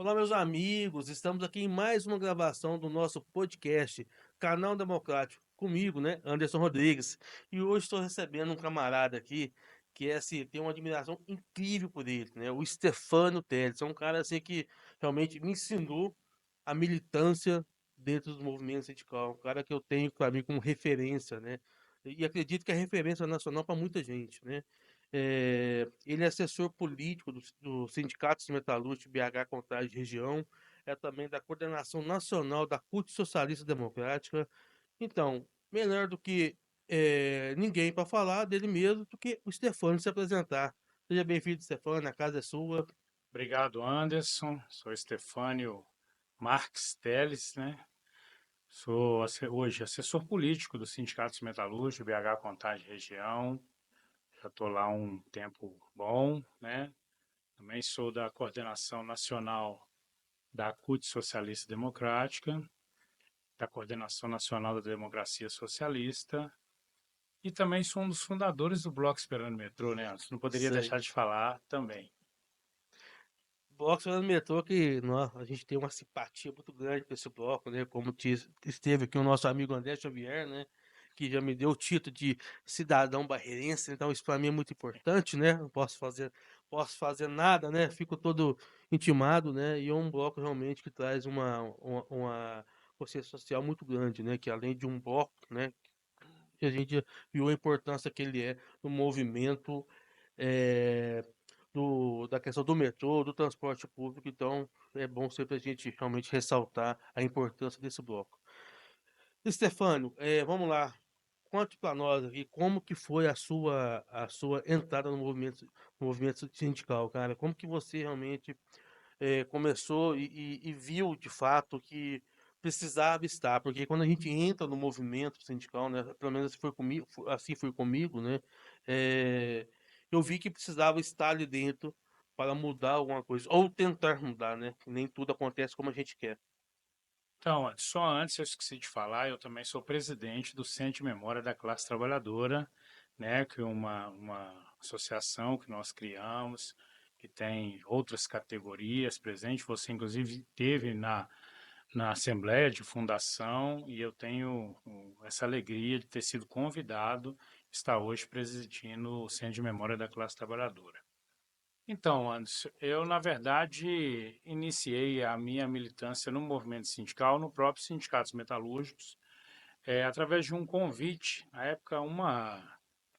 Olá, meus amigos, estamos aqui em mais uma gravação do nosso podcast, Canal Democrático, comigo, né, Anderson Rodrigues. E hoje estou recebendo um camarada aqui que é, assim, tem uma admiração incrível por ele, né, o Stefano Teles. É um cara assim que realmente me ensinou a militância dentro do movimento sindical, um cara que eu tenho para mim como referência, né, e acredito que é referência nacional para muita gente, né. Ele é assessor político do Sindicato dos Metalúrgicos de BH Contagem Região, é também da coordenação nacional da CUT Socialista Democrática. Então, melhor do que ninguém para falar dele mesmo do que o Stefano se apresentar. Seja bem-vindo, Stefano, a casa é sua. Obrigado, Anderson. Sou Estefânio Marques Teles, né? Sou hoje assessor político do Sindicato dos Metalúrgicos, BH Contagem Região. Já estou lá um tempo bom, né? Também sou da coordenação nacional da CUT Socialista Democrática, da coordenação nacional da Democracia Socialista e também sou um dos fundadores do Bloco Esperando Metrô, né, Anderson? Não poderia Sei. deixar de falar também. Bloco Fernando Metrô, que a gente tem uma simpatia muito grande por esse bloco, né? Como esteve aqui o nosso amigo André Xavier, né? Que já me deu o título de cidadão barreirense, então isso para mim é muito importante, né? Não posso fazer nada, né? Fico todo intimado, né? E é um bloco realmente que traz uma consciência social muito grande, né? Que além de um bloco, né? Que a gente viu a importância que ele é no movimento eh, da questão do metrô, do transporte público, então é bom sempre a gente realmente ressaltar a importância desse bloco. Stefânio, vamos lá, conte para nós aqui como que foi a sua entrada no movimento sindical, cara, como que você realmente começou e viu de fato que precisava estar, porque quando a gente entra no movimento sindical, né, pelo menos assim foi comigo, né, eh, eu vi que precisava estar ali dentro para mudar alguma coisa, ou tentar mudar, né, que nem tudo acontece como a gente quer. Então, só antes eu esqueci de falar, eu também sou presidente do Centro de Memória da Classe Trabalhadora, né, que é uma associação que nós criamos, que tem outras categorias presentes. Você, inclusive, teve na Assembleia de Fundação e eu tenho essa alegria de ter sido convidado, estar hoje presidindo o Centro de Memória da Classe Trabalhadora. Então, Anderson, eu, na verdade, iniciei a minha militância no movimento sindical, no próprio Sindicato dos Metalúrgicos, através de um convite. Na época, uma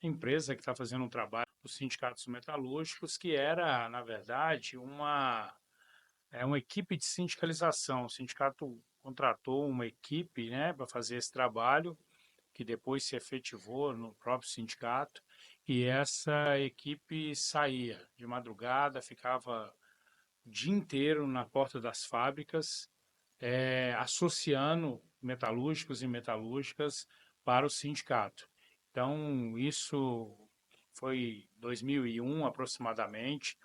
empresa que está fazendo um trabalho dos sindicatos metalúrgicos, que era, na verdade, uma equipe de sindicalização. O sindicato contratou uma equipe, né, para fazer esse trabalho, que depois se efetivou no próprio sindicato, e essa equipe saía de madrugada, ficava o dia inteiro na porta das fábricas, associando metalúrgicos e metalúrgicas para o sindicato. Então, isso foi 2001 aproximadamente,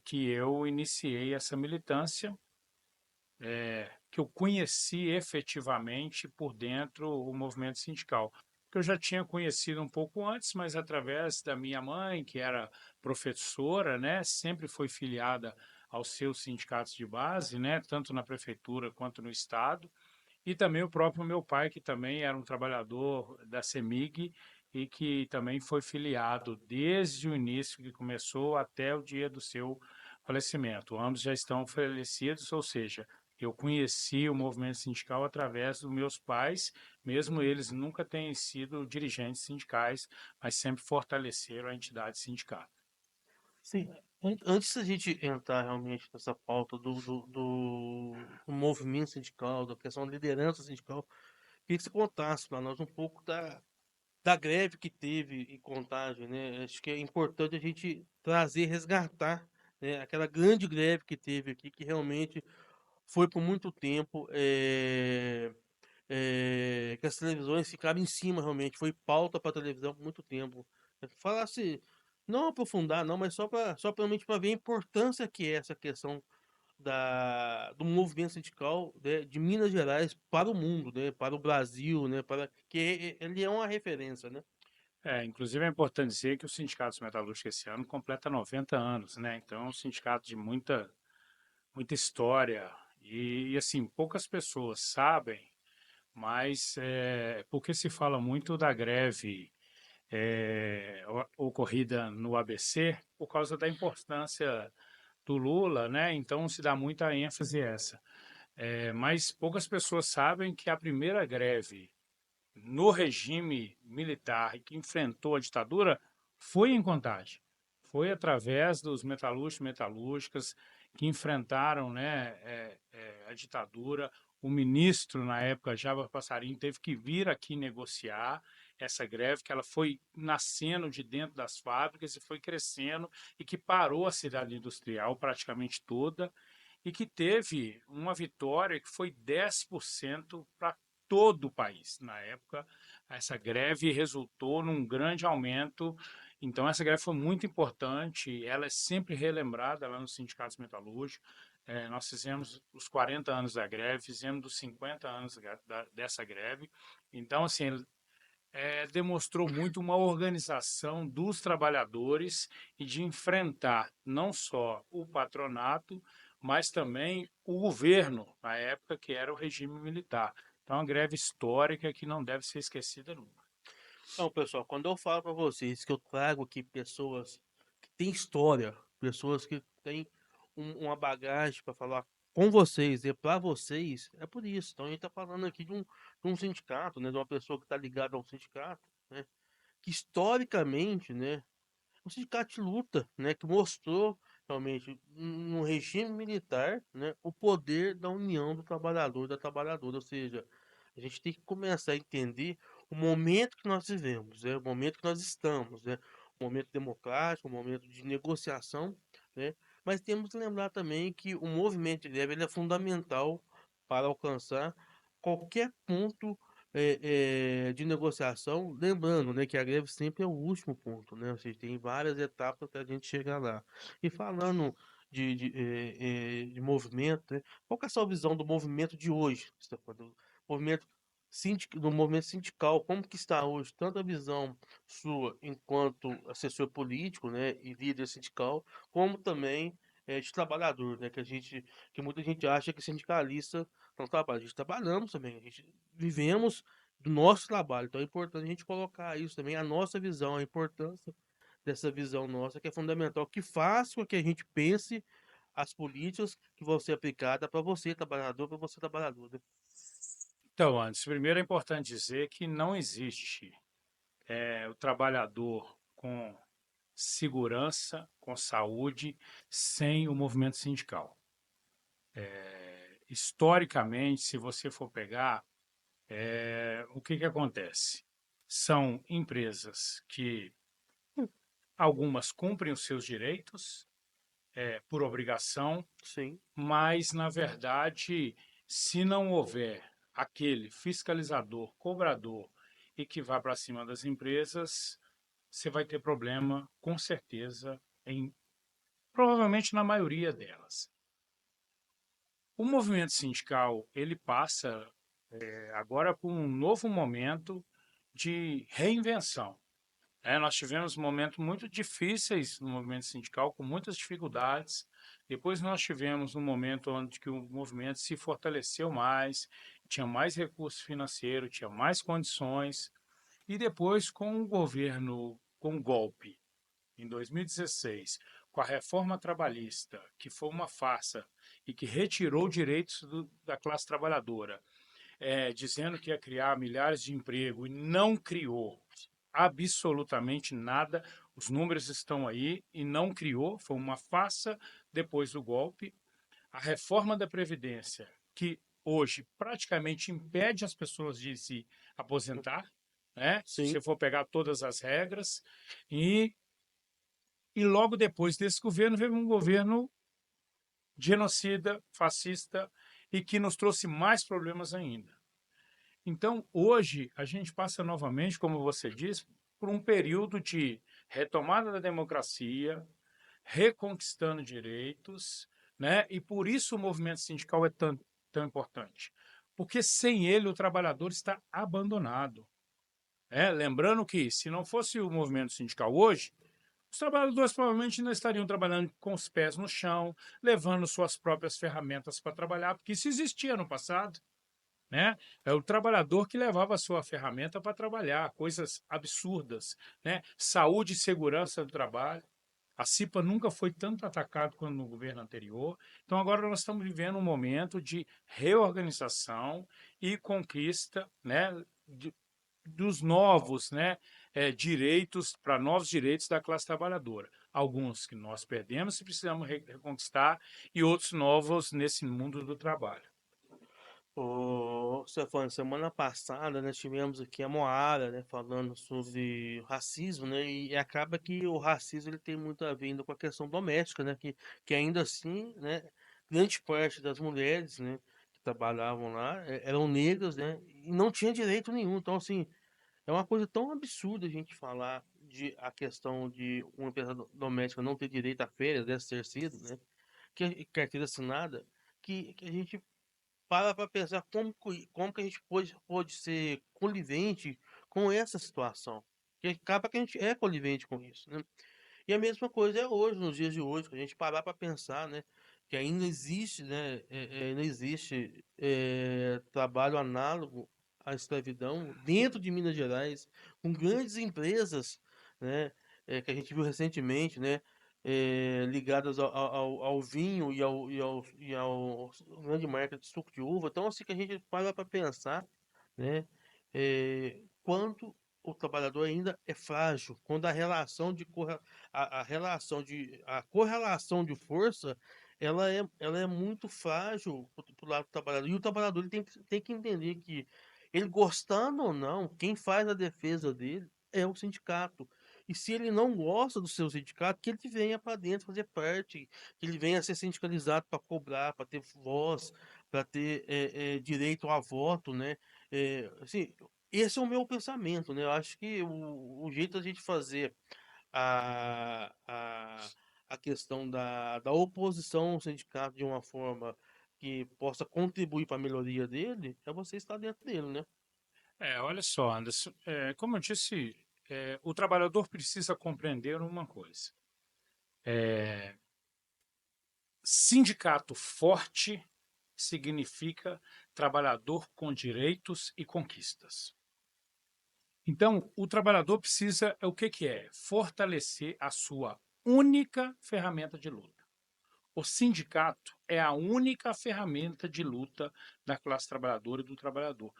que eu iniciei essa militância, que eu conheci efetivamente por dentro o movimento sindical. Que eu já tinha conhecido um pouco antes, mas através da minha mãe, que era professora, né, sempre foi filiada aos seus sindicatos de base, né, tanto na prefeitura quanto no estado, e também o próprio meu pai, que também era um trabalhador da CEMIG e que também foi filiado desde o início que começou até o dia do seu falecimento. Ambos já estão falecidos, ou seja, eu conheci o movimento sindical através dos meus pais, mesmo eles nunca tenham sido dirigentes sindicais, mas sempre fortaleceram a entidade sindical. Sim, antes da gente entrar realmente nessa pauta do movimento sindical, da questão da liderança sindical, queria que você contasse para nós um pouco da greve que teve em Contagem, né? Acho que é importante a gente trazer, resgatar, né, aquela grande greve que teve aqui, que realmente foi por muito tempo, que as televisões ficaram em cima realmente, foi pauta para televisão por muito tempo. Falasse, não aprofundar, não, mas só realmente para ver a importância que é essa questão do movimento sindical, né, de Minas Gerais para o mundo, né, para o Brasil, né, que ele é uma referência, né? Inclusive é importante dizer que o Sindicato dos Metalúrgicos esse ano completa 90 anos, né? Então é um sindicato de muita história assim, poucas pessoas sabem, mas porque se fala muito da greve ocorrida no ABC por causa da importância do Lula, né? Então se dá muita ênfase a essa. Mas poucas pessoas sabem que a primeira greve no regime militar e que enfrentou a ditadura foi em Contagem. Foi através dos metalúrgicos e metalúrgicas que enfrentaram, né, a ditadura. O ministro, na época, Java Passarinho, teve que vir aqui negociar essa greve, que ela foi nascendo de dentro das fábricas e foi crescendo, e que parou a cidade industrial praticamente toda, e que teve uma vitória que foi 10% para todo o país. Na época, essa greve resultou num grande aumento. Então, essa greve foi muito importante. Ela é sempre relembrada lá nos sindicatos metalúrgicos. Nós fizemos os 40 anos da greve, fizemos os 50 anos dessa greve. Então, assim, demonstrou muito uma organização dos trabalhadores e de enfrentar não só o patronato, mas também o governo, na época que era o regime militar. Então, é uma greve histórica que não deve ser esquecida nunca. Então, pessoal, quando eu falo para vocês que eu trago aqui pessoas que têm história, pessoas que têm uma bagagem para falar com vocês e para vocês, é por isso. Então, a gente está falando aqui de um sindicato, né, de uma pessoa que está ligada a um sindicato, né, que historicamente, né, um sindicato de luta, né, que mostrou realmente no regime militar, né, o poder da união do trabalhador e da trabalhadora, ou seja, a gente tem que começar a entender o momento que nós vivemos, né, o momento que nós estamos, né, um momento democrático, um momento de negociação, né, mas temos que lembrar também que o movimento de greve ele é fundamental para alcançar qualquer ponto de negociação, lembrando, né, que a greve sempre é o último ponto, né? Ou seja, tem várias etapas para a gente chegar lá. E falando de movimento, né? Qual que é a sua visão do movimento de hoje? Você tá falando do movimento do movimento sindical, como que está hoje? Tanto a visão sua enquanto assessor político, né, e líder sindical, como também de trabalhador, né? Que muita gente acha que sindicalista não trabalha. A gente trabalhamos também, a gente vivemos do nosso trabalho. Então é importante a gente colocar isso também, a nossa visão, a importância dessa visão nossa, que é fundamental, que faz com que a gente pense as políticas que vão ser aplicadas para você, trabalhador, para você, trabalhador, né? Então, antes, primeiro é importante dizer que não existe o trabalhador com segurança, com saúde, sem o movimento sindical. Historicamente, se você for pegar, o que acontece? São empresas que algumas cumprem os seus direitos por obrigação, Sim, mas, na verdade, se não houver aquele fiscalizador, cobrador e que vá para cima das empresas, você vai ter problema, com certeza, provavelmente na maioria delas. O movimento sindical ele passa agora por um novo momento de reinvenção. Nós tivemos momentos muito difíceis no movimento sindical, com muitas dificuldades. Depois nós tivemos um momento onde que o movimento se fortaleceu mais, tinha mais recurso financeiro, tinha mais condições. E depois, com o governo, com o golpe, em 2016, com a reforma trabalhista, que foi uma farsa e que retirou direitos da classe trabalhadora, dizendo que ia criar milhares de empregos e não criou absolutamente nada. Os números estão aí e não criou, foi uma farsa depois do golpe. A reforma da Previdência, que hoje praticamente impede as pessoas de se aposentar, né? Se sim. você for pegar todas as regras, e, e logo depois desse governo veio um governo genocida, fascista e que nos trouxe mais problemas ainda. Então, hoje, a gente passa novamente, como você disse, por um período de retomada da democracia, reconquistando direitos, né? E por isso o movimento sindical é tão importante. Porque sem ele o trabalhador está abandonado. Lembrando que, se não fosse o movimento sindical hoje, Os trabalhadores provavelmente não estariam trabalhando com os pés no chão, levando suas próprias ferramentas para trabalhar, porque isso existia no passado, né? É o trabalhador que levava a sua ferramenta para trabalhar, coisas absurdas, né? Saúde e segurança do trabalho. A CIPA nunca foi tanto atacado quanto no governo anterior. Então agora nós estamos vivendo um momento de reorganização e conquista, né, dos novos, né, direitos, para novos direitos da classe trabalhadora. Alguns que nós perdemos e precisamos reconquistar, e outros novos nesse mundo do trabalho. Ô, Stefano, semana passada nós tivemos aqui a Moara, né, falando sobre racismo, né, e acaba que o racismo ele tem muito a ver ainda com a questão doméstica, né, que ainda assim, né, grande parte das mulheres, né, que trabalhavam lá eram negras, né, e não tinha direito nenhum. Então, assim, é uma coisa tão absurda a gente falar de a questão de uma empregada doméstica não ter direito a férias, deve ter sido, né, que carteira assinada, que a gente para pensar como que a gente pode ser conivente com essa situação. Que acaba que a gente é conivente com isso, né? E a mesma coisa é hoje, nos dias de hoje, que a gente parar para pensar, né? Que ainda existe, né? Ainda existe trabalho análogo à escravidão dentro de Minas Gerais, com grandes empresas, né? Que a gente viu recentemente, né? Ligadas ao vinho e ao grande marca de suco de uva. Então, assim que a gente para pensar, né? Quanto o trabalhador ainda é frágil, quando a correlação de força ela é muito frágil pro lado do trabalhador. E o trabalhador ele tem que entender que ele gostando ou não, quem faz a defesa dele é o sindicato. E se ele não gosta do seu sindicato, que ele venha para dentro fazer parte, que ele venha ser sindicalizado para cobrar, para ter voz, para ter direito a voto, né? Assim, esse é o meu pensamento, né? Eu acho que o jeito da gente fazer a, a, a questão da oposição ao sindicato de uma forma que possa contribuir para a melhoria dele é você estar dentro dele, né? Olha só, Anderson, como eu disse, o trabalhador precisa compreender uma coisa. Sindicato forte significa trabalhador com direitos e conquistas. Então, o trabalhador precisa, o que que é? Fortalecer a sua única ferramenta de luta. O sindicato é a única ferramenta de luta da classe trabalhadora e do trabalhador.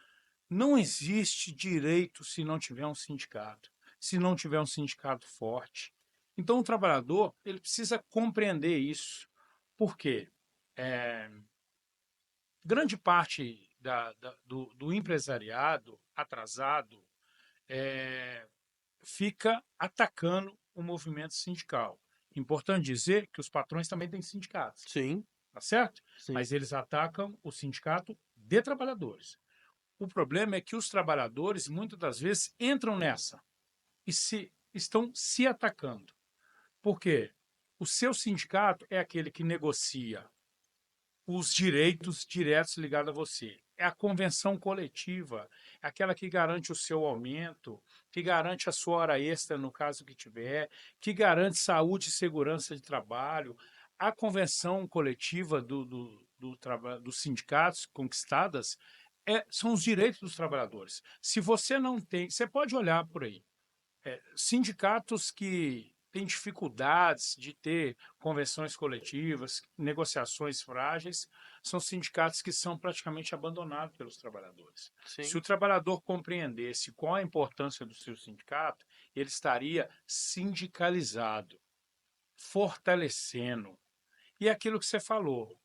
Não existe direito se não tiver um sindicato, se não tiver um sindicato forte. Então, o trabalhador ele precisa compreender isso. Por quê? É, grande parte do empresariado atrasado é, fica atacando o movimento sindical. Importante dizer que os patrões também têm sindicatos, Sim, tá certo? sim. Mas eles atacam o sindicato de trabalhadores. O problema é que os trabalhadores muitas das vezes entram nessa e estão se atacando. Por quê? O seu sindicato é aquele que negocia os direitos diretos ligados a você. É a convenção coletiva, é aquela que garante o seu aumento, que garante a sua hora extra no caso que tiver, que garante saúde e segurança de trabalho. A convenção coletiva dos sindicatos conquistadas são os direitos dos trabalhadores. Se você não tem, você pode olhar por aí sindicatos que têm dificuldades de ter convenções coletivas, negociações frágeis, são sindicatos que são praticamente abandonados pelos trabalhadores. Se Sim. o trabalhador compreendesse qual a importância do seu sindicato, ele estaria sindicalizado, fortalecendo. E é aquilo que você falou,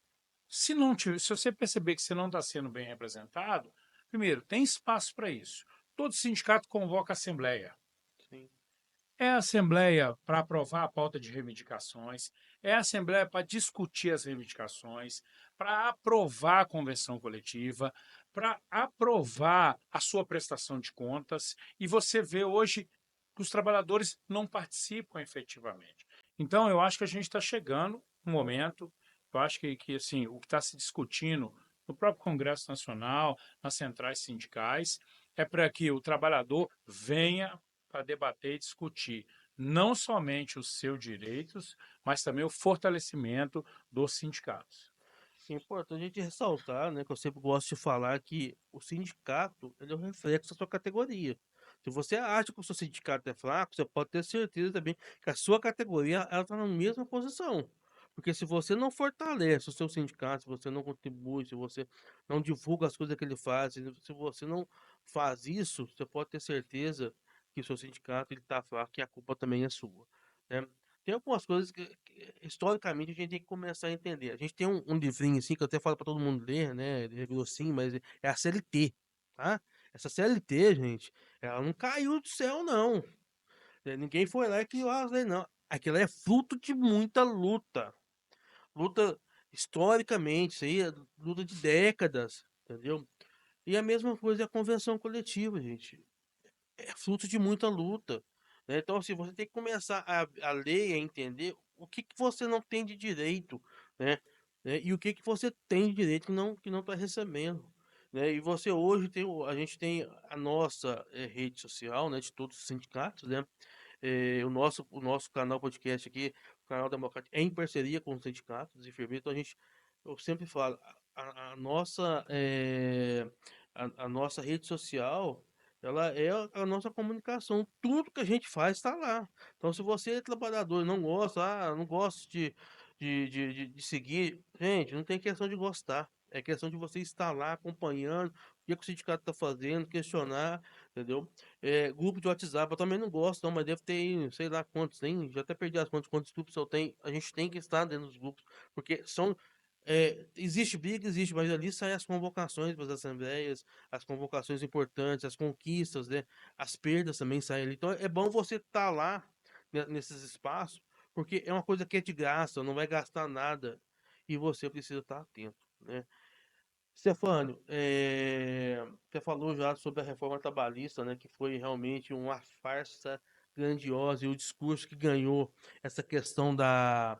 se você perceber que você não está sendo bem representado, primeiro, tem espaço para isso. Todo sindicato convoca assembleia. Sim. É a assembleia para aprovar a pauta de reivindicações, é a assembleia para discutir as reivindicações, para aprovar a convenção coletiva, para aprovar a sua prestação de contas, e você vê hoje que os trabalhadores não participam efetivamente. Então, eu acho que a gente está chegando um momento, eu acho que assim, o que está se discutindo no próprio Congresso Nacional, nas centrais sindicais, é para que o trabalhador venha para debater e discutir. não somente os seus direitos, mas também o fortalecimento dos sindicatos. É importante a gente ressaltar, né, que eu sempre gosto de falar que o sindicato, ele é um reflexo da sua categoria. Se você acha que o seu sindicato é fraco, você pode ter certeza também que a sua categoria ela está na mesma posição. Porque se você não fortalece o seu sindicato, se você não contribui, se você não divulga as coisas que ele faz, se você não faz isso, você pode ter certeza que o seu sindicato está fraco e a culpa também é sua, né? Tem algumas coisas que, historicamente, a gente tem que começar a entender. A gente tem um livrinho assim que eu até falo para todo mundo ler, né? Ele é grossinho, mas é a CLT, tá? Essa CLT, gente, ela não caiu do céu, não. Ninguém foi lá e criou as leis, não. Aquilo é fruto de muita luta. Luta historicamente, isso aí é luta de décadas, entendeu? E a mesma coisa é a convenção coletiva, gente, é fruto de muita luta, né? Então, assim, você tem que começar a ler e a entender o que que você não tem de direito, né? E o que que você tem de direito que não está recebendo, né? E você hoje tem, a gente tem a nossa rede social, né? De todos os sindicatos, né? O nosso canal podcast aqui, o canal Democrático, é em parceria com os sindicatos dos enfermeiros. Então a gente, eu sempre falo, a nossa, a nossa rede social, ela é a nossa comunicação. Tudo que a gente faz está lá. Então, se você é trabalhador e não gosta, não gosto de seguir, gente, não tem questão de gostar. É questão de você estar lá acompanhando o que o sindicato está fazendo, questionar, entendeu? Grupo de WhatsApp, eu também não gosto, não, mas deve ter, sei lá quantos tem, já até perdi as contas, quantos grupos eu tenho. A gente tem que estar dentro dos grupos, porque são. Existe briga, existe, mas ali saem as convocações para as assembleias, as convocações importantes, as conquistas, né? As perdas também saem ali. Então é bom você estar lá, né, nesses espaços, porque é uma coisa que é de graça, não vai gastar nada, e você precisa estar atento, né? Stefânio, você falou já sobre a reforma trabalhista, né, que foi realmente uma farsa grandiosa e o discurso que ganhou essa questão da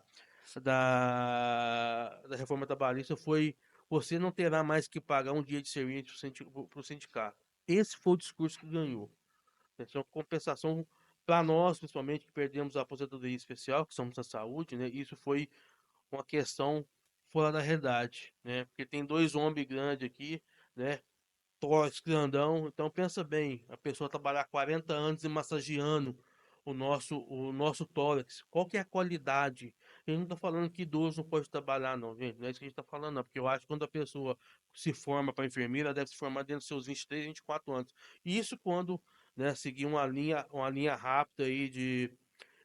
reforma trabalhista foi: você não terá mais que pagar um dia de serviço para o sindicato. Esse foi o discurso que ganhou. Essa é uma compensação para nós, principalmente, que perdemos a aposentadoria especial, que somos da saúde, né? Isso foi uma questão fora da realidade, né? Porque tem dois homens grandes aqui, né? Tórax grandão. Então pensa bem, a pessoa trabalhar 40 anos e massageando o nosso tórax. Qual que é a qualidade? Eu não tô falando que idoso não pode trabalhar, não, gente. Não é isso que a gente tá falando, não. Porque eu acho que quando a pessoa se forma para enfermeira, ela deve se formar dentro dos seus 23, 24 anos. E isso quando, né, seguir uma linha rápida aí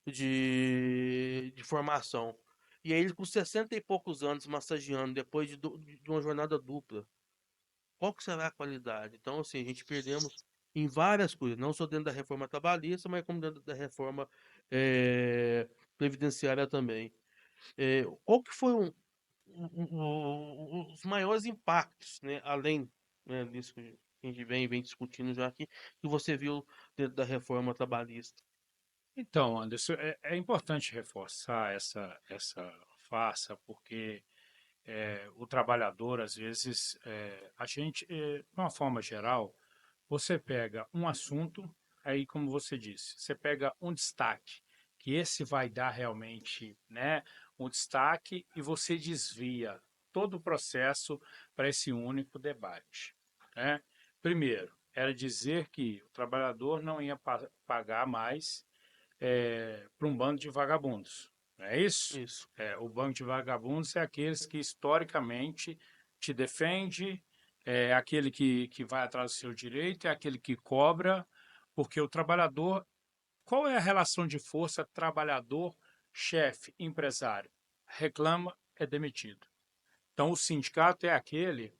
de formação. E aí ele com 60 e poucos anos massageando depois de uma jornada dupla. Qual que será a qualidade? Então, assim, a gente perdemos em várias coisas, não só dentro da reforma trabalhista, mas como dentro da reforma previdenciária também. Qual que foi os maiores impactos, né, além, né, disso que a gente vem discutindo já aqui, que você viu dentro da reforma trabalhista? Então, Anderson, é importante reforçar essa farsa, porque o trabalhador, às vezes, a gente, de uma forma geral, você pega um assunto, aí, como você disse, você pega um destaque, que esse vai dar realmente, né, um destaque, e você desvia todo o processo para esse único debate, né? Primeiro, era dizer que o trabalhador não ia pagar mais para um bando de vagabundos. Não é isso? Isso. O bando de vagabundos é aqueles que historicamente te defende, é aquele que vai atrás do seu direito, é aquele que cobra, porque o trabalhador, qual é a relação de força trabalhador, chefe, empresário? Reclama, é demitido. Então, o sindicato é aquele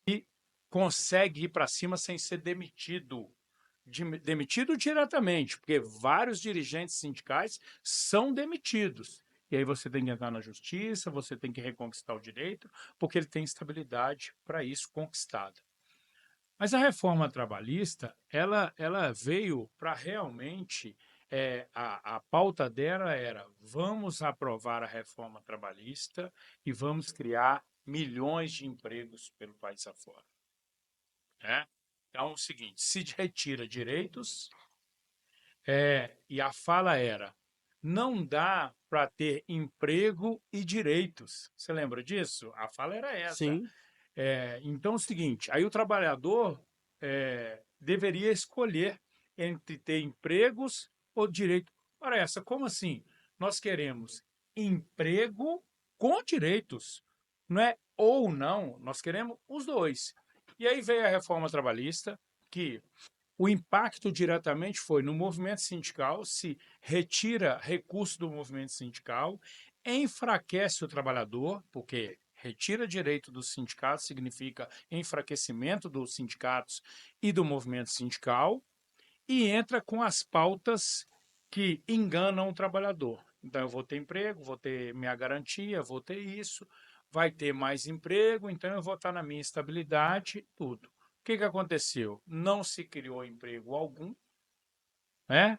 que consegue ir para cima sem ser demitido. Demitido diretamente, porque vários dirigentes sindicais são demitidos. E aí você tem que entrar na justiça, você tem que reconquistar o direito, porque ele tem estabilidade para isso conquistada. Mas a reforma trabalhista, ela veio para realmente, a pauta dela era: vamos aprovar a reforma trabalhista e vamos criar milhões de empregos pelo país afora. Né? Então, é o seguinte: se retira direitos, E a fala era: não dá para ter emprego e direitos. Você lembra disso? A fala era essa. Sim, Então é o seguinte: aí o trabalhador deveria escolher entre ter empregos ou direito. Ora, essa, como assim? Nós queremos emprego com direitos, não é ou não, nós queremos os dois. E aí veio a reforma trabalhista, que o impacto diretamente foi no movimento sindical, se retira recurso do movimento sindical, enfraquece o trabalhador, porque retira direito dos sindicatos significa enfraquecimento dos sindicatos e do movimento sindical, e entra com as pautas que enganam o trabalhador. Então, eu vou ter emprego, vou ter minha garantia, vou ter isso, vai ter mais emprego, então eu vou estar na minha estabilidade, tudo. O que aconteceu? Não se criou emprego algum, né?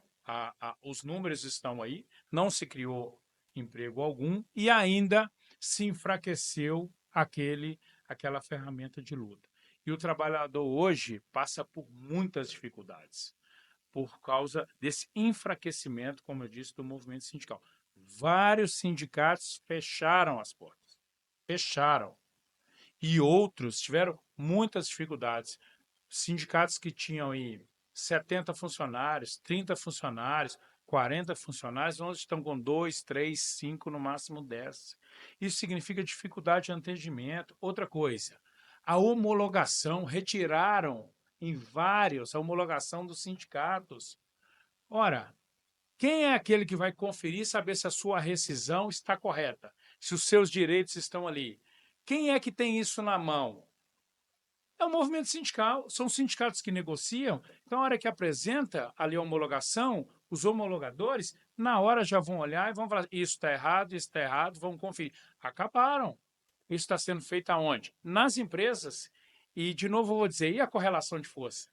Os números estão aí, não se criou emprego algum e ainda se enfraqueceu aquela ferramenta de luta. E o trabalhador hoje passa por muitas dificuldades por causa desse enfraquecimento, como eu disse, do movimento sindical. Vários sindicatos fecharam as portas, fecharam. E outros tiveram muitas dificuldades. Sindicatos que tinham aí 70 funcionários, 30 funcionários, 40 funcionários, hoje estão com 2, 3, 5, no máximo 10. Isso significa dificuldade de atendimento. Outra coisa, a homologação, retiraram em vários a homologação dos sindicatos. Ora, quem é aquele que vai conferir e saber se a sua rescisão está correta, se os seus direitos estão ali? Quem é que tem isso na mão? É o movimento sindical, são os sindicatos que negociam. Então, a hora que apresenta ali a homologação, os homologadores, na hora já vão olhar e vão falar: isso está errado, vão conferir. Acabaram. Isso está sendo feito aonde? Nas empresas. E, de novo, eu vou dizer: e a correlação de força?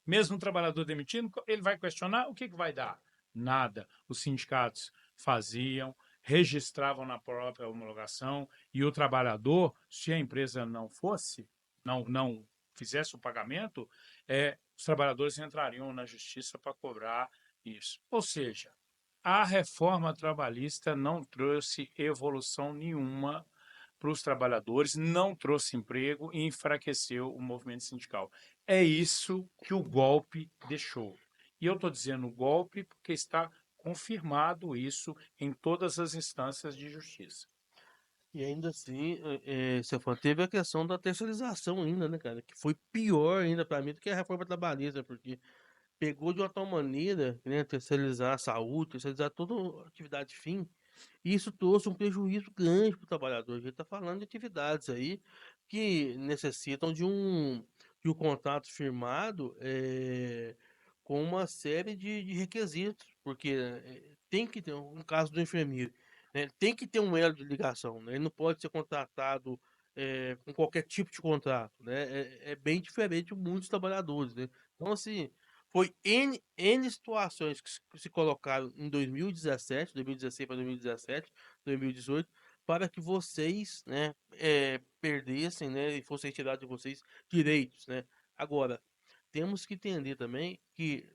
Mesmo um trabalhador demitido, ele vai questionar o que vai dar? Nada. Os sindicatos faziam, registravam na própria homologação e o trabalhador, se a empresa não fosse, não fizesse o pagamento, os trabalhadores entrariam na justiça para cobrar isso. Ou seja, a reforma trabalhista não trouxe evolução nenhuma para os trabalhadores, não trouxe emprego e enfraqueceu o movimento sindical. É isso que o golpe deixou. E eu estou dizendo golpe porque está confirmado isso em todas as instâncias de justiça. e ainda assim, Stefan, teve a questão da terceirização ainda, né, cara? Que foi pior ainda pra mim do que a reforma trabalhista, porque pegou de uma tal maneira, né, terceirizar a saúde, terceirizar toda a atividade fim, e isso trouxe um prejuízo grande para o trabalhador. A gente está falando de atividades aí que necessitam de um contrato firmado com uma série de requisitos, porque tem que ter, um caso do enfermeiro, né, tem que ter um elo de ligação, né, ele não pode ser contratado com qualquer tipo de contrato, né, é bem diferente de muitos trabalhadores, né. Então, assim, foi N situações que se colocaram em 2017, 2016 para 2017, 2018, para que vocês, né, perdessem, né, e fossem retirados de vocês direitos, né. Agora, temos que entender também que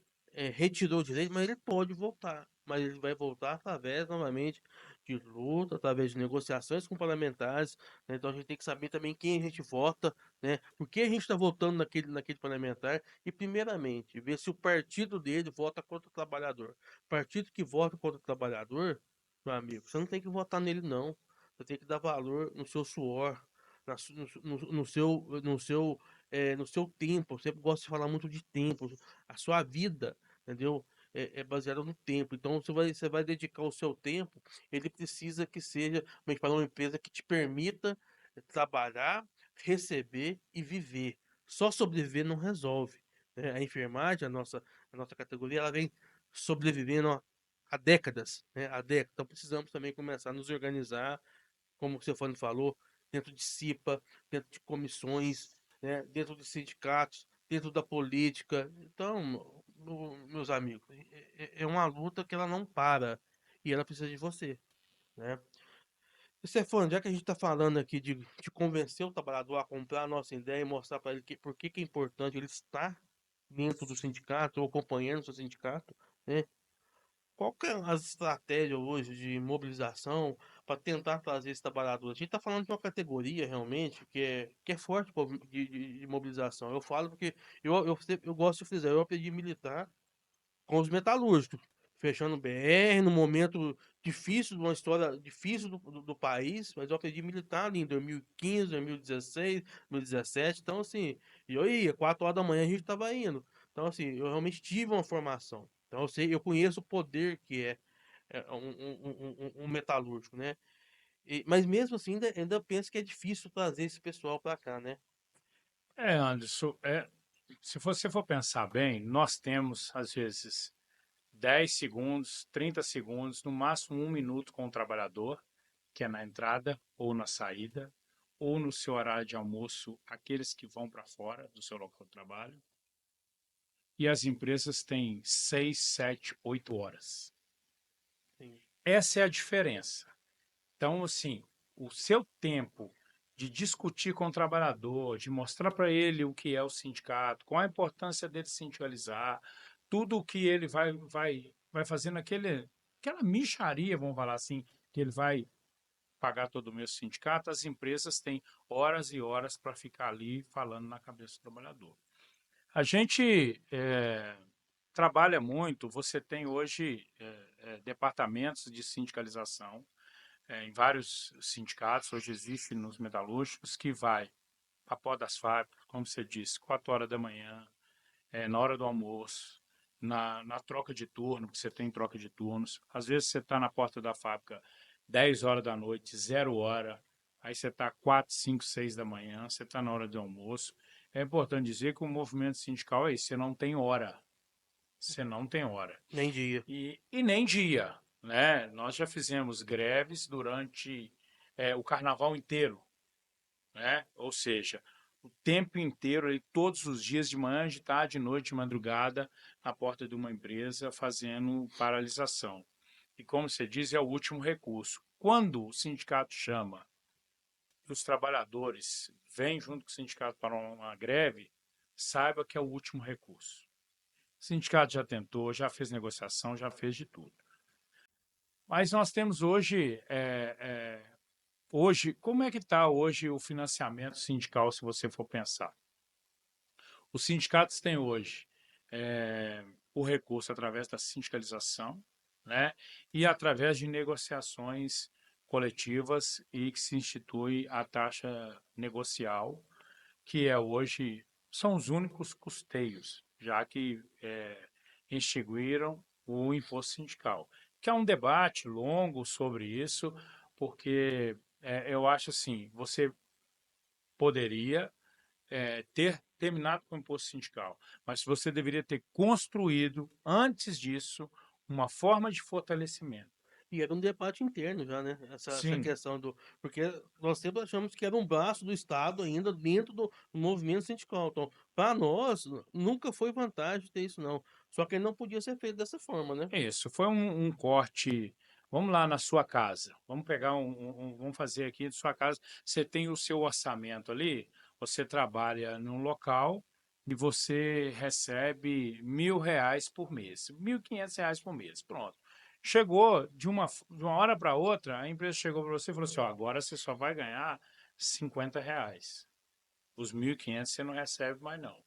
retirou o direito, mas ele pode voltar. Mas ele vai voltar através, novamente, de luta, através de negociações com parlamentares, né. Então a gente tem que saber também quem a gente vota, né? Por que a gente está votando naquele parlamentar e, primeiramente, ver se o partido dele vota contra o trabalhador. Partido que vota contra o trabalhador, meu amigo, você não tem que votar nele, não. Você tem que dar valor no seu suor, no seu tempo. Eu sempre gosto de falar muito de tempo. A sua vida, entendeu? É baseada no tempo. Então, você vai dedicar o seu tempo, ele precisa que seja para uma empresa que te permita trabalhar, receber e viver. Só sobreviver não resolve, né? A enfermagem, a nossa categoria, ela vem sobrevivendo há décadas, né? Há décadas. Então precisamos também começar a nos organizar, como você falou, dentro de CIPA, dentro de comissões, né? Dentro de sindicatos, dentro da política. Então, meus amigos, é uma luta que ela não para e ela precisa de você, né? Stefano, já que a gente está falando aqui de convencer o trabalhador a comprar a nossa ideia e mostrar para ele por que é importante ele estar dentro do sindicato ou acompanhando o seu sindicato, né? Qual que é as estratégias hoje de mobilização para tentar trazer esse trabalhador? A gente está falando de uma categoria realmente que é forte de mobilização. Eu falo porque eu gosto de frisar, eu aprendi militar com os metalúrgicos, fechando o BR, no momento difícil, de uma história difícil do país, mas eu aprendi militar ali em 2015, 2016, 2017. Então, assim, eu ia, 4 horas da manhã a gente estava indo. Então, assim, eu realmente tive uma formação. Então, eu sei, eu conheço o poder que é um metalúrgico, né? Mas mesmo assim, ainda penso que é difícil trazer esse pessoal para cá, né? Anderson, se você for pensar bem, nós temos, às vezes, 10 segundos, 30 segundos, no máximo 1 minuto com o trabalhador, que é na entrada ou na saída, ou no seu horário de almoço, aqueles que vão para fora do seu local de trabalho. E as empresas têm 6, 7, 8 horas. Sim. Essa é a diferença. Então, assim, o seu tempo de discutir com o trabalhador, de mostrar para ele o que é o sindicato, qual a importância dele sindicalizar, tudo o que ele vai fazer aquela mixaria, vamos falar assim, que ele vai pagar todo mês o sindicato, as empresas têm horas e horas para ficar ali falando na cabeça do trabalhador. A gente trabalha muito, você tem hoje departamentos de sindicalização, em vários sindicatos, hoje existe nos metalúrgicos, que vai a pó das fábricas, como você disse, 4 horas da manhã, na hora do almoço, na troca de turno, porque você tem troca de turnos. Às vezes você está na porta da fábrica 10 horas da noite, 0 hora, aí você está 4, 5, 6 da manhã, você está na hora do almoço. É importante dizer que o movimento sindical é isso, você não tem hora. Você não tem hora. Nem dia. E nem dia, né? Nós já fizemos greves durante o carnaval inteiro, né? Ou seja, o tempo inteiro, ali, todos os dias, de manhã, de tarde, de noite, de madrugada, na porta de uma empresa, fazendo paralisação. E como você diz, é o último recurso. Quando o sindicato chama e os trabalhadores vêm junto com o sindicato para uma greve, saiba que é o último recurso. O sindicato já tentou, já fez negociação, já fez de tudo. Mas nós temos hoje, como é que está hoje o financiamento sindical, se você for pensar? Os sindicatos têm hoje é, o recurso através da sindicalização, né, e através de negociações coletivas e que se institui a taxa negocial, que é hoje, são os únicos custeios, já que extinguiram o imposto sindical. Que é um debate longo sobre isso, porque eu acho assim, você poderia ter terminado com o imposto sindical, mas você deveria ter construído, antes disso, uma forma de fortalecimento. E era um debate interno já, né? Essa Sim, questão do. Porque nós sempre achamos que era um braço do Estado ainda dentro do movimento sindical. Então, para nós, nunca foi vantagem ter isso, não. Só que ele não podia ser feito dessa forma, né? isso. Foi um corte. Vamos lá na sua casa. Vamos pegar vamos fazer aqui de sua casa. Você tem o seu orçamento ali. Você trabalha num local e você recebe R$ 1.000 por mês, R$ 1.500 por mês. Pronto. Chegou de uma hora para outra, a empresa chegou para você e falou assim: ó, agora você só vai ganhar R$ 50. Os 1.500 você não recebe mais não.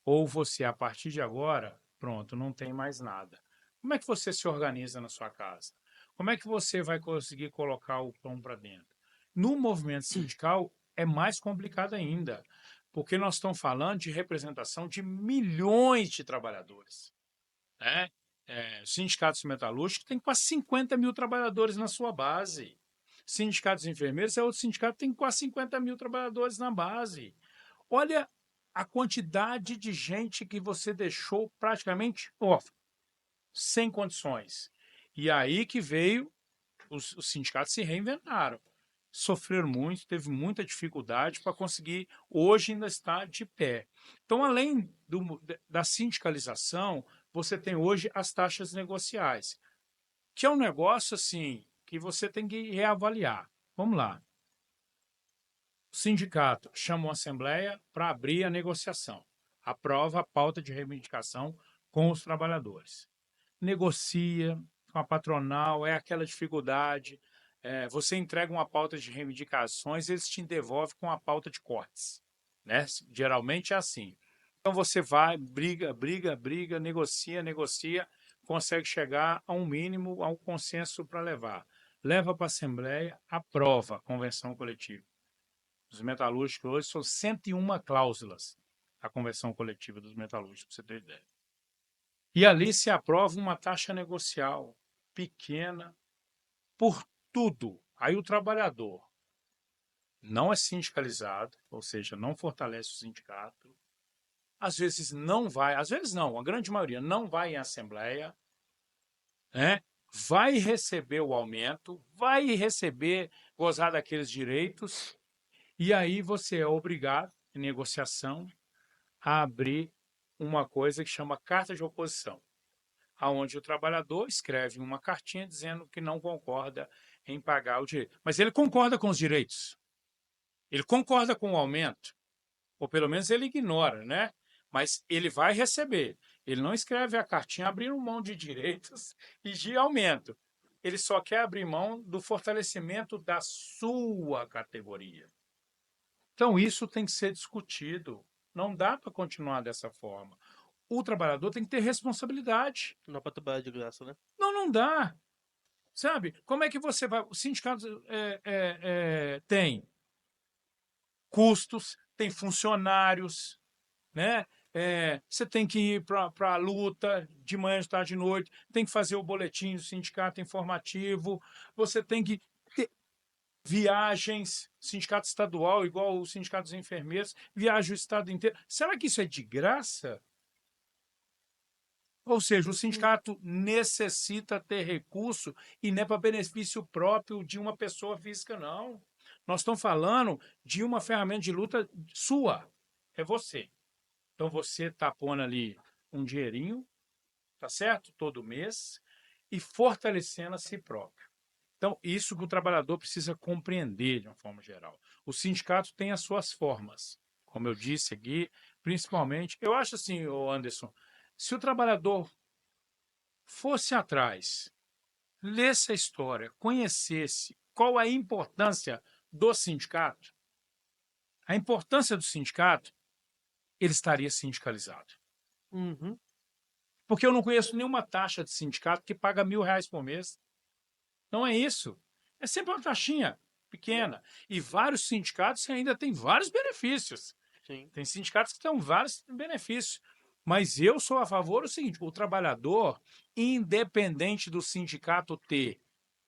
Ou você, a partir de agora, pronto, não tem mais nada. Como é que você se organiza na sua casa? Como é que você vai conseguir colocar o pão para dentro? No movimento sindical é mais complicado ainda, porque nós estamos falando de representação de milhões de trabalhadores, né? Sindicatos metalúrgicos tem quase 50 mil trabalhadores na sua base. Sindicatos enfermeiros é outro sindicato que tem quase 50 mil trabalhadores na base. Olha a quantidade de gente que você deixou praticamente órfão, sem condições. E aí que veio, os sindicatos se reinventaram. Sofreram muito, teve muita dificuldade para conseguir, hoje ainda está de pé. Então, além da sindicalização, você tem hoje as taxas negociais, que é um negócio assim que você tem que reavaliar. Vamos lá. O sindicato chama uma assembleia para abrir a negociação, aprova a pauta de reivindicação com os trabalhadores. negocia com a patronal, é aquela dificuldade. Você entrega uma pauta de reivindicações, eles te devolvem com a pauta de cortes, né? Geralmente é assim. Então você vai, briga, briga, briga, negocia, negocia, consegue chegar a um mínimo, a um consenso para levar. Leva para a Assembleia, aprova a convenção coletiva. Os metalúrgicos hoje são 101 cláusulas a convenção coletiva dos metalúrgicos, para você ter ideia. E ali se aprova uma taxa negocial pequena por tudo. Aí o trabalhador não é sindicalizado, ou seja, não fortalece o sindicato. Às vezes não vai, às vezes não, a grande maioria não vai em assembleia, né? Vai receber o aumento, vai receber, gozar daqueles direitos, e aí você é obrigado, em negociação, a abrir uma coisa que chama carta de oposição, aonde o trabalhador escreve uma cartinha dizendo que não concorda em pagar o direito. Mas ele concorda com os direitos, ele concorda com o aumento, ou pelo menos ele ignora, né? Mas ele vai receber. Ele não escreve a cartinha abrindo mão de direitos e de aumento. Ele só quer abrir mão do fortalecimento da sua categoria. Então, isso tem que ser discutido. Não dá para continuar dessa forma. O trabalhador tem que ter responsabilidade. Não dá pra trabalhar de graça, né? Não, não dá. Sabe? Como é que você vai. O sindicato tem custos, tem funcionários, né? Você tem que ir para a luta de manhã, de tarde, de noite, tem que fazer o boletim do sindicato informativo, você tem que ter viagens, sindicato estadual, igual o sindicato dos enfermeiros, viaja o estado inteiro. Será que isso é de graça? Ou seja, o sindicato necessita ter recurso e não é para benefício próprio de uma pessoa física, não. Nós estamos falando de uma ferramenta de luta sua, é você. Então você está pondo ali um dinheirinho, tá certo? Todo mês, e fortalecendo a si próprio. Então, isso que o trabalhador precisa compreender de uma forma geral. O sindicato tem as suas formas, como eu disse aqui, principalmente. Eu acho assim, ô Anderson, se o trabalhador fosse atrás, lesse a história, conhecesse qual a importância do sindicato, a importância do sindicato, ele estaria sindicalizado. Uhum. Porque eu não conheço nenhuma taxa de sindicato que paga R$ 1.000 por mês. Não é isso. É sempre uma taxinha pequena. E vários sindicatos ainda têm vários benefícios. Sim. Tem sindicatos que têm vários benefícios. Mas eu sou a favor do seguinte: o trabalhador, independente do sindicato ter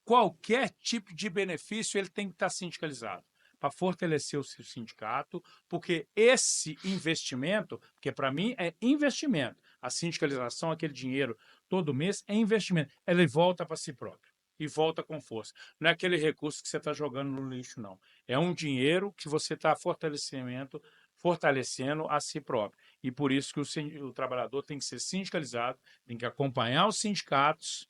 qualquer tipo de benefício, ele tem que estar sindicalizado para fortalecer o seu sindicato, porque esse investimento, porque para mim é investimento, a sindicalização, aquele dinheiro todo mês é investimento, ele volta para si próprio e volta com força. Não é aquele recurso que você está jogando no lixo, não. É um dinheiro que você está fortalecendo a si próprio. E por isso que o trabalhador tem que ser sindicalizado, tem que acompanhar os sindicatos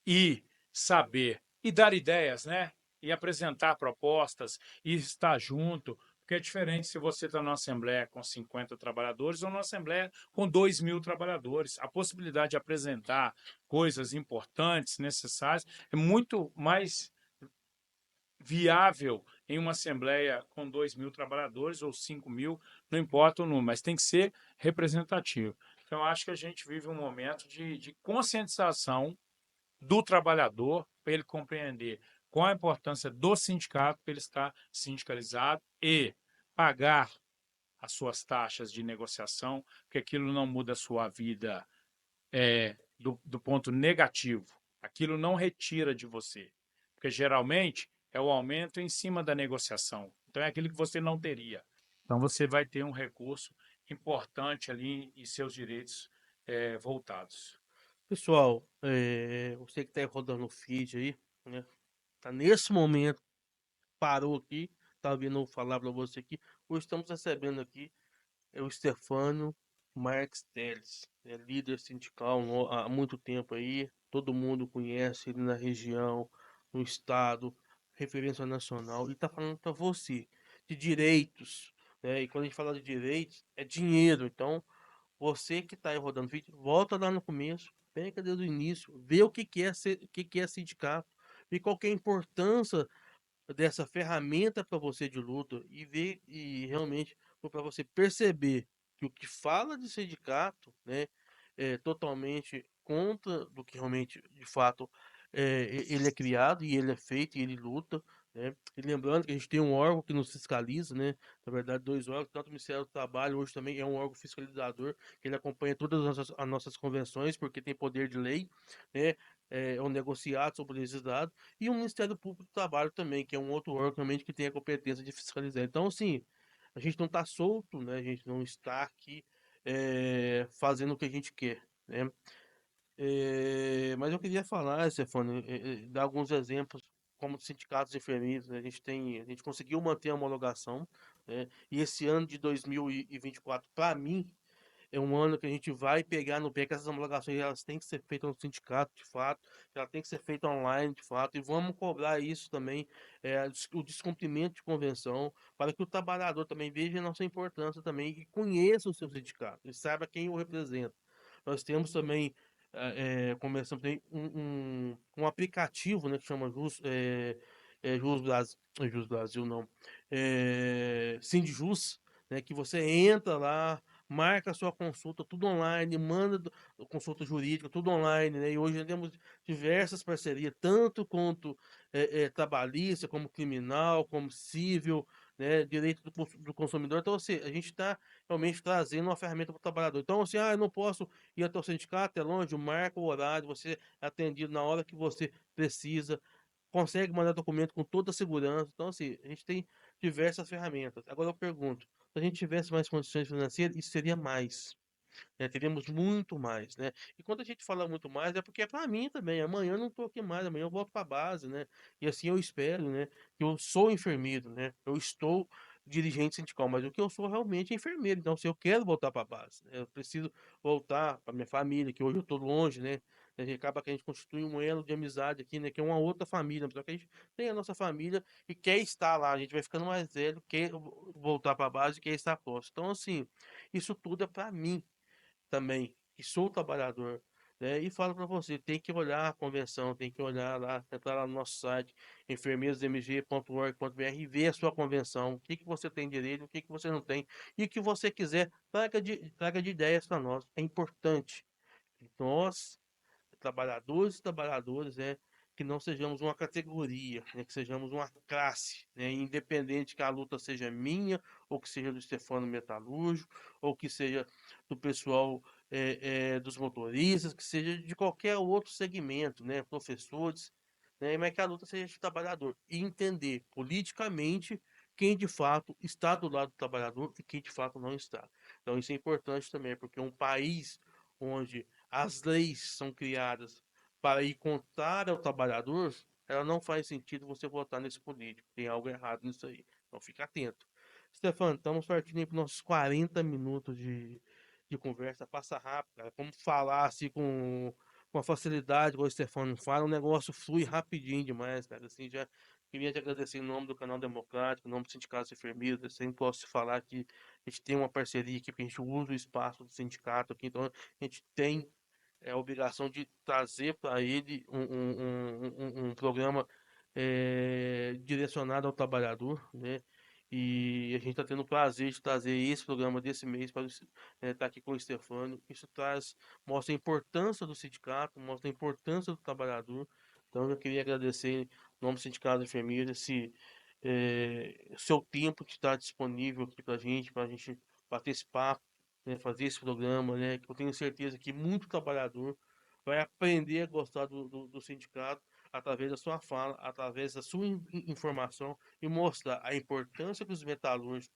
e saber e dar ideias, né? E apresentar propostas e estar junto, porque é diferente se você está numa assembleia com 50 trabalhadores ou numa assembleia com 2.000 trabalhadores. A possibilidade de apresentar coisas importantes, necessárias, é muito mais viável em uma assembleia com 2.000 trabalhadores ou 5.000, não importa o número, mas tem que ser representativo. Então, acho que a gente vive um momento de conscientização do trabalhador, para ele compreender qual a importância do sindicato, para ele estar sindicalizado e pagar as suas taxas de negociação, porque aquilo não muda a sua vida do ponto negativo. Aquilo não retira de você, porque geralmente é o aumento em cima da negociação. Então é aquilo que você não teria. Então você vai ter um recurso importante ali e seus direitos voltados. Pessoal, você que tá rodando o feed aí, né? Tá nesse momento, parou aqui, tá vindo falar pra você aqui. Hoje estamos recebendo aqui o Stefano Marques Teles, é líder sindical há muito tempo aí, todo mundo conhece ele na região, no estado, referência nacional, e tá falando para você de direitos, né? E quando a gente fala de direitos, é dinheiro, então você que tá aí rodando vídeo, volta lá no começo, pega desde o início, vê o que que é ser, o que que é sindicato, vê qual que é a importância dessa ferramenta para você de luta e ver e realmente para você perceber que o que fala de sindicato, né, é totalmente contra do que realmente de fato ele é criado e ele é feito e ele luta, né? E lembrando que a gente tem um órgão que nos fiscaliza, né? Na verdade, dois órgãos, tanto o Ministério do Trabalho hoje também é um órgão fiscalizador, que ele acompanha todas as nossas convenções, porque tem poder de lei, né? É um negociado sobre o legislado e o Ministério Público do Trabalho também, que é um outro órgão também que tem a competência de fiscalizar. Então, assim, a gente não está solto, né? A gente não está aqui fazendo o que a gente quer, né? Mas eu queria falar, Stefano, dar alguns exemplos como sindicatos de enfermeiros, né? A gente conseguiu manter a homologação, né? E esse ano de 2024, para mim, é um ano que a gente vai pegar no pé que essas homologações elas têm que ser feitas no sindicato, de fato, ela tem que ser feita online, de fato, e vamos cobrar isso também, o descumprimento de convenção, para que o trabalhador também veja a nossa importância também e conheça o seu sindicato, e saiba quem o representa. Nós temos também, começamos também um aplicativo, né, que chama Jus Brasil, Jus Brasil não, Sindjus, né, que você entra lá, marca a sua consulta, tudo online, consulta jurídica, tudo online, né? E hoje nós temos diversas parcerias, tanto quanto trabalhista, como criminal, como civil, né? Direito do consumidor. Então, assim, a gente está realmente trazendo uma ferramenta para o trabalhador. Então, assim, eu não posso ir até o sindicato, é longe, marca o horário, você é atendido na hora que você precisa, consegue mandar documento com toda a segurança. Então, assim, a gente tem diversas ferramentas. Agora eu pergunto, se a gente tivesse mais condições financeiras, isso seria mais, né? Teríamos muito mais, né? E quando a gente fala muito mais, é porque é para mim também. Amanhã eu não estou aqui mais, amanhã eu volto para a base, né? E assim eu espero, né? Que eu sou enfermeiro, né? Eu estou dirigente sindical, mas o que eu sou realmente é enfermeiro. Então, se eu quero voltar para a base, né? Eu preciso voltar para minha família, que hoje eu estou longe, né? A gente acaba que a gente constitui um elo de amizade aqui, né? Que é uma outra família, só que a gente tem a nossa família e quer estar lá. A gente vai ficando mais velho, quer voltar para a base, quer estar próximo. Então, assim, isso tudo é para mim também, que sou trabalhador, né? E falo para você, tem que olhar a convenção, tem que olhar lá, entrar lá no nosso site, enfermeirosmg.org.br e ver a sua convenção, o que que você tem direito, o que que você não tem, e o que você quiser, traga de ideias para nós. É importante. Nós trabalhadores e trabalhadoras, né, que não sejamos uma categoria, né, que sejamos uma classe, né, independente que a luta seja minha, ou que seja do Stefano Metalúrgico, ou que seja do pessoal dos motoristas, que seja de qualquer outro segmento, né, professores, né, mas que a luta seja de trabalhador. E entender politicamente quem de fato está do lado do trabalhador e quem de fato não está. Então isso é importante também, porque um país onde as leis são criadas para ir contra o trabalhador, ela não faz sentido você votar nesse político. Tem algo errado nisso aí. Então fica atento. Stefano, estamos partindo para os nossos 40 minutos de conversa. Passa rápido, cara. Como falar assim com a facilidade que o Stefano fala, o negócio flui rapidinho demais, cara. Assim, já queria te agradecer em nome do canal Democrático, em nome do Sindicato de Enfermeiros. Eu sempre posso te falar que a gente tem uma parceria aqui, porque a gente usa o espaço do sindicato aqui, então a gente tem a obrigação de trazer para ele um programa direcionado ao trabalhador, né? E a gente está tendo o prazer de trazer esse programa desse mês para estar aqui com o Stefano. Isso mostra a importância do sindicato, mostra a importância do trabalhador. Então eu queria agradecer em nome do Sindicato de Enfermeiros seu tempo de estar disponível aqui para a gente bater esse papo, né, fazer esse programa, né, que eu tenho certeza que muito trabalhador vai aprender a gostar do sindicato através da sua fala, através da sua informação e mostrar a importância que os metalúrgicos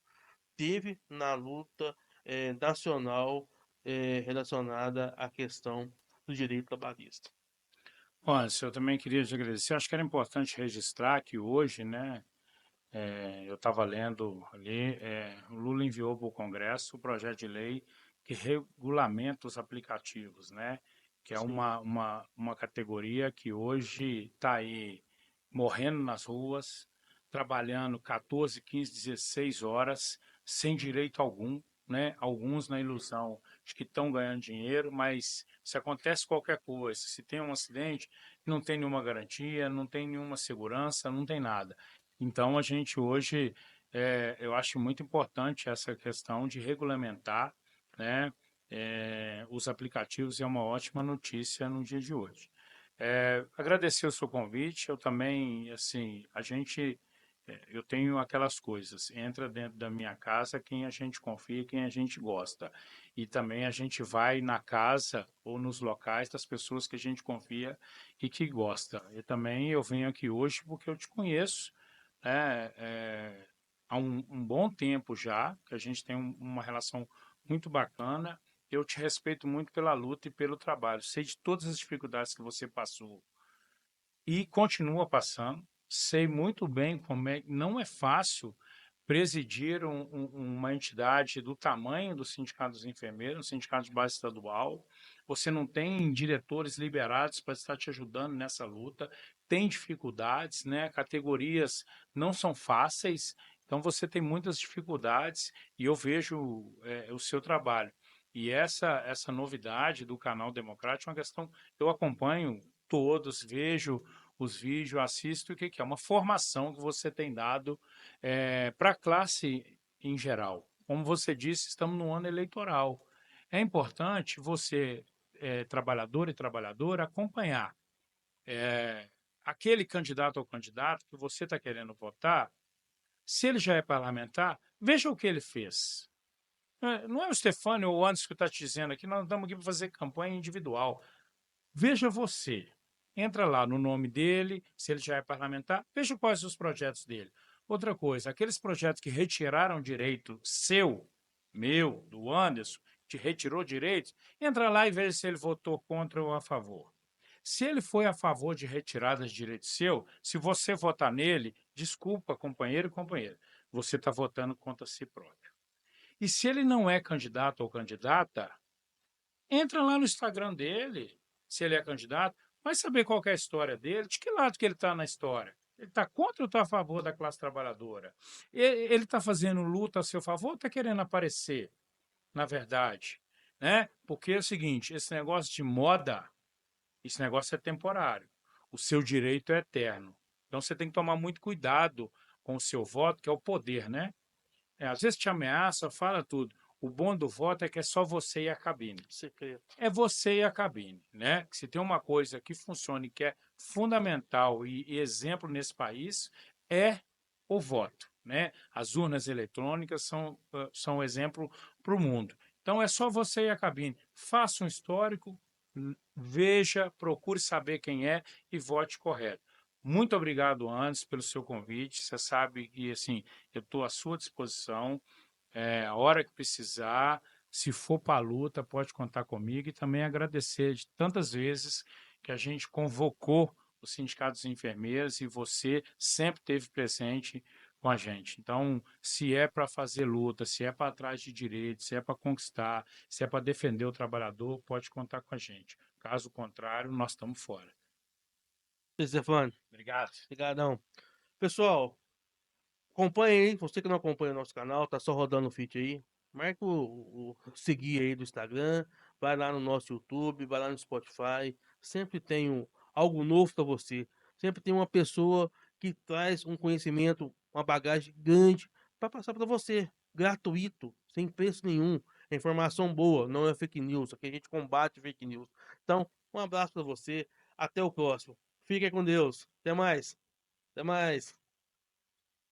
teve na luta nacional relacionada à questão do direito trabalhista. Olha, eu também queria te agradecer. Acho que era importante registrar que hoje, né, eu estava lendo ali, o Lula enviou para o Congresso o projeto de lei que regulamenta os aplicativos, né, que é Sim, uma categoria que hoje está aí morrendo nas ruas, trabalhando 14, 15, 16 horas, sem direito algum, né, alguns na ilusão que estão ganhando dinheiro, mas se acontece qualquer coisa, se tem um acidente, não tem nenhuma garantia, não tem nenhuma segurança, não tem nada. Então, a gente hoje, eu acho muito importante essa questão de regulamentar, né, os aplicativos, e é uma ótima notícia no dia de hoje. Agradecer o seu convite, eu também, assim, eu tenho aquelas coisas, entra dentro da minha casa quem a gente confia, quem a gente gosta. E também a gente vai na casa ou nos locais das pessoas que a gente confia e que gosta. E também eu venho aqui hoje porque eu te conheço, né, há um bom tempo já, que a gente tem uma relação muito bacana. Eu te respeito muito pela luta e pelo trabalho. Sei de todas as dificuldades que você passou e continua passando. Sei muito bem não é fácil presidir uma entidade do tamanho do Sindicato dos Enfermeiros, um sindicato de base estadual. Você não tem diretores liberados para estar te ajudando nessa luta, tem dificuldades, né? Categorias não são fáceis, então você tem muitas dificuldades e eu vejo o seu trabalho. E essa novidade do canal Democrático é uma questão, eu acompanho todos, vejo os vídeos, assisto, o que que é? Uma formação que você tem dado para a classe em geral. Como você disse, estamos no ano eleitoral. É importante você, trabalhador e trabalhadora, acompanhar aquele candidato ou candidato que você está querendo votar. Se ele já é parlamentar, veja o que ele fez. Não é o Stefânio ou o Anderson que está te dizendo aqui, nós estamos aqui para fazer campanha individual. Veja você. Entra lá no nome dele, se ele já é parlamentar, veja quais os projetos dele. Outra coisa, aqueles projetos que retiraram direito seu, meu, do Anderson, te retirou direitos, entra lá e veja se ele votou contra ou a favor. Se ele foi a favor de retirada de direito seu, se você votar nele, desculpa, companheiro e companheira, você está votando contra si próprio. E se ele não é candidato ou candidata, entra lá no Instagram dele, se ele é candidato, vai saber qual que é a história dele, de que lado que ele está na história. Ele está contra ou está a favor da classe trabalhadora? Ele está fazendo luta a seu favor ou está querendo aparecer, na verdade? Né? Porque é o seguinte, esse negócio de moda, esse negócio é temporário. O seu direito é eterno. Então você tem que tomar muito cuidado com o seu voto, que é o poder, né? Às vezes te ameaça, fala tudo. O bom do voto é que é só você e a cabine. Secreto. É você e a cabine, né? Se tem uma coisa que funciona e que é fundamental e exemplo nesse país, é o voto, né? As urnas eletrônicas são exemplo para o mundo. Então é só você e a cabine. Faça um histórico, veja, procure saber quem é e vote correto. Muito obrigado, Anderson, pelo seu convite. Você sabe que assim, eu estou à sua disposição. A hora que precisar, se for para a luta, pode contar comigo e também agradecer de tantas vezes que a gente convocou os sindicatos de enfermeiros e você sempre esteve presente com a gente. Então, se é para fazer luta, se é para atrás de direitos, se é para conquistar, se é para defender o trabalhador, pode contar com a gente. Caso contrário, nós estamos fora. Stefano, Obrigado. obrigadão. Pessoal, acompanhe aí, você que não acompanha o nosso canal, tá só rodando o feed aí. Marca o seguir aí do Instagram, vai lá no nosso YouTube, vai lá no Spotify. Sempre tem algo novo para você. Sempre tem uma pessoa que traz um conhecimento, uma bagagem grande para passar para você, gratuito, sem preço nenhum. É informação boa, não é fake news. Aqui a gente combate fake news. Então, um abraço para você, até o próximo. Fique com Deus. Até mais. Até mais.